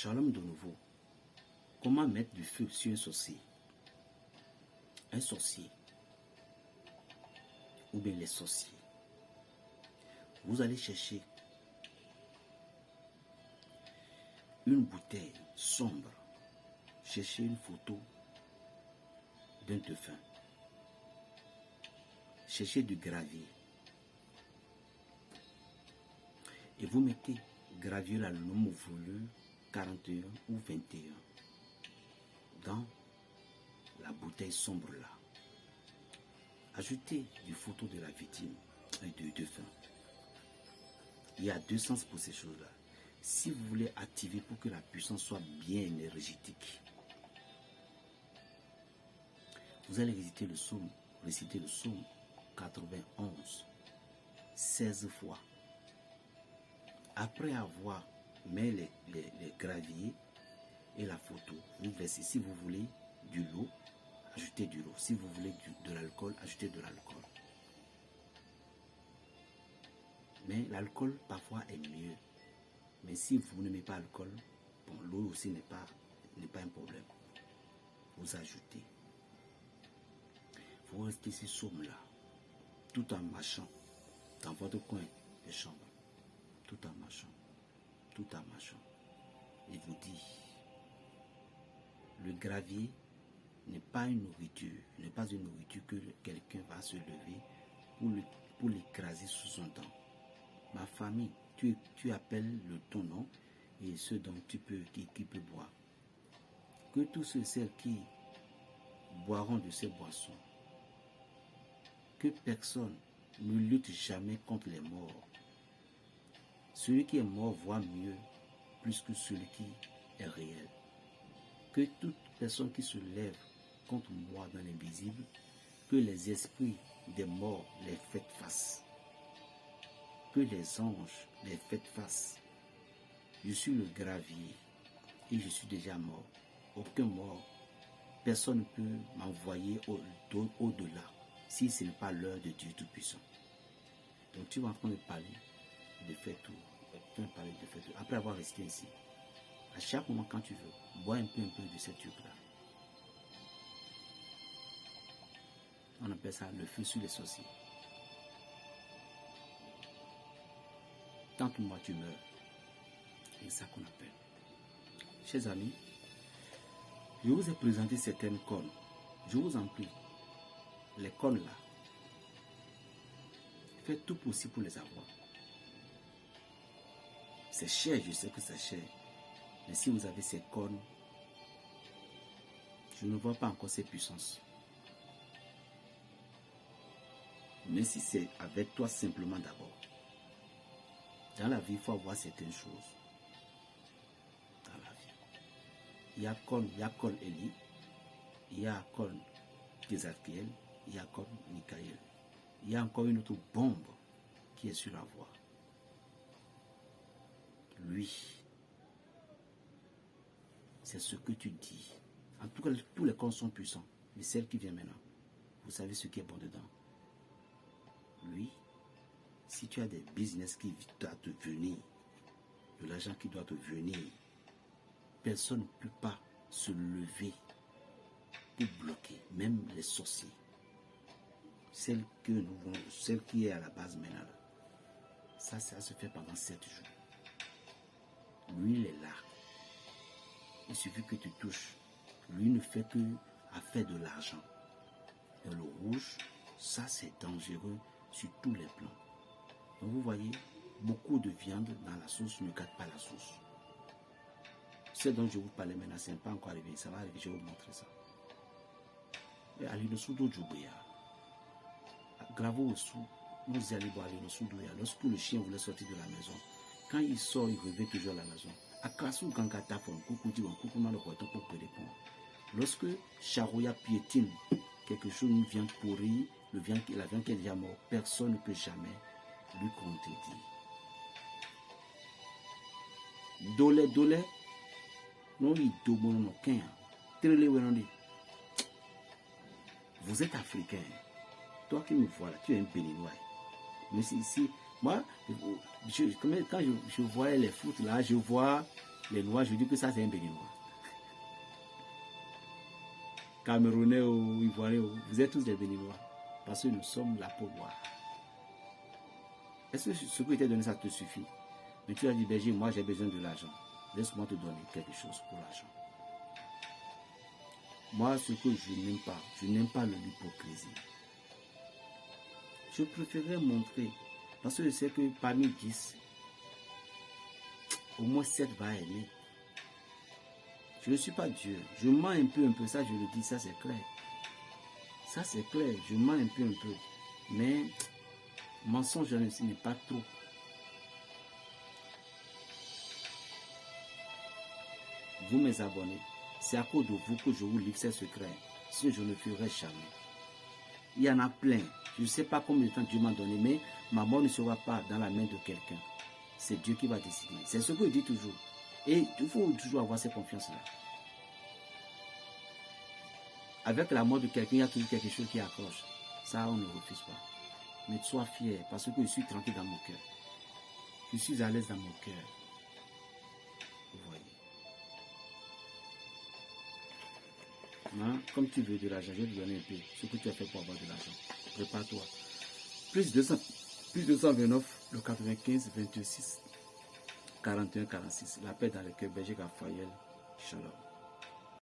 Shalom de nouveau. Comment mettre du feu sur un sorcier? Un sorcier, ou bien les sorciers. Vous allez chercher une bouteille sombre. Cherchez une photo d'un défunt. Cherchez du gravier. Et vous mettez gravier là, le nombre voulu 41 ou 21 dans la bouteille sombre là. Ajoutez du photo de la victime et du défunt. Il y a deux sens pour ces choses-là. Si vous voulez activer pour que la puissance soit bien énergétique, vous allez réciter le psaume 91 16 fois. Après avoir mis les graviers et la photo, vous versez. Si vous voulez de l'eau, ajoutez de l'eau. Si vous voulez de l'alcool, ajoutez de l'alcool. Mais l'alcool parfois est mieux. Mais si vous n'aimez pas l'alcool, bon, l'eau aussi n'est pas un problème. Vous ajoutez. Vous restez ces sommes-là, tout en marchant dans votre coin de chambre. Tout en marchant. Et vous dit, le gravier n'est pas une nourriture, que quelqu'un va se lever pour l'écraser sous son dent. Ma famille, tu appelles ton nom et ceux dont qui peut boire. Que tous ceux qui boiront de ces boissons, que personne ne lutte jamais contre les morts. Celui qui est mort voit mieux plus que celui qui est réel. Que toute personne qui se lève contre moi dans l'invisible, que les esprits des morts les fassent face. Que les anges les fassent face. Je suis le gravier et je suis déjà mort. Aucun mort. Personne ne peut m'envoyer au-delà si ce n'est pas l'heure de Dieu Tout-Puissant. Donc tu vas en train de parler de faire tout. Après avoir resté ici, à chaque moment quand tu veux, bois un peu de cette truc-là. On appelle ça le feu sur les sorciers. Tant que moi tu meurs. C'est ça qu'on appelle. Chers amis, je vous ai présenté certaines cornes. Je vous en prie, les cornes là, faites tout possible pour les avoir. C'est cher, je sais que c'est cher. Mais si vous avez ces cornes, je ne vois pas encore ces puissances. Mais si c'est avec toi simplement d'abord. Dans la vie, il faut avoir certaines choses. Dans la vie. Il y a corne Élie, il y a corne Kézalkiel, il y a corne Michael. Il y a encore une autre bombe qui est sur la voie. Lui, c'est ce que tu dis. En tout cas, tous les corps sont puissants. Mais celle qui vient maintenant, vous savez ce qui est bon dedans. Lui, si tu as des business qui doivent te venir, de l'argent qui doit te venir, personne ne peut pas se lever pour bloquer, même les sorciers. Celle qui est à la base maintenant, ça se fait pendant 7 jours. Lui, il est là. Il suffit que tu touches. Lui ne fait que à faire de l'argent. Et le rouge, ça c'est dangereux sur tous les plans. Donc vous voyez, beaucoup de viande dans la sauce ne gâte pas la sauce. Ce dont je vous parlais maintenant, ce n'est pas encore arrivé. Ça va arriver, je vais vous montrer ça. Et allez le sous d'eau Djoubéa. Gravez au sous. Nous allons boire le sous d'eau. Lorsque le chien voulait sortir de la maison, quand il sort, il revient toujours à la maison. Lorsque Charouya piétine quelque chose, une viande pourrie, la viande qui est déjà morte, personne ne peut jamais lui contredire. Dole, non, il domono qu'un. Vous êtes africain. Toi qui me vois là, tu es un Béninois. Mais si moi, quand je voyais les foot là, je vois Les Noirs, je dis que ça c'est un Béninois. Camerounais ou Ivoiriens, vous êtes tous des Béninois. Parce que nous sommes la peau noire. Est-ce que ce que je t'ai donné, ça te suffit? Mais tu as dit, berger, moi j'ai besoin de l'argent. Laisse-moi te donner quelque chose pour l'argent. Moi, ce que je n'aime pas l'hypocrisie. Je préférerais montrer, parce que je sais que parmi 10, au moins 7 va aimer. Je ne suis pas Dieu. Je mens un peu, ça je le dis, ça c'est clair. Ça c'est clair, je mens un peu. Mais mensonge n'est pas trop. Vous mes abonnés, c'est à cause de vous que je vous livre ces secrets. Sinon je ne le ferai jamais. Il y en a plein. Je ne sais pas combien de temps Dieu m'a donné, mais ma mort ne sera pas dans la main de quelqu'un. C'est Dieu qui va décider. C'est ce que je dis toujours. Et il faut toujours avoir cette confiance-là. Avec la mort de quelqu'un, il y a toujours quelque chose qui accroche. Ça, on ne refuse pas. Mais sois fier, parce que je suis tranquille dans mon cœur. Je suis à l'aise dans mon cœur. Vous voyez. Hein? Comme tu veux de l'argent, je vais te donner un peu ce que tu as fait pour avoir de l'argent. Prépare-toi. Plus 229, le 95, 26, 41, 46. La paix dans le cœur, Berger Raphaël. Shalom.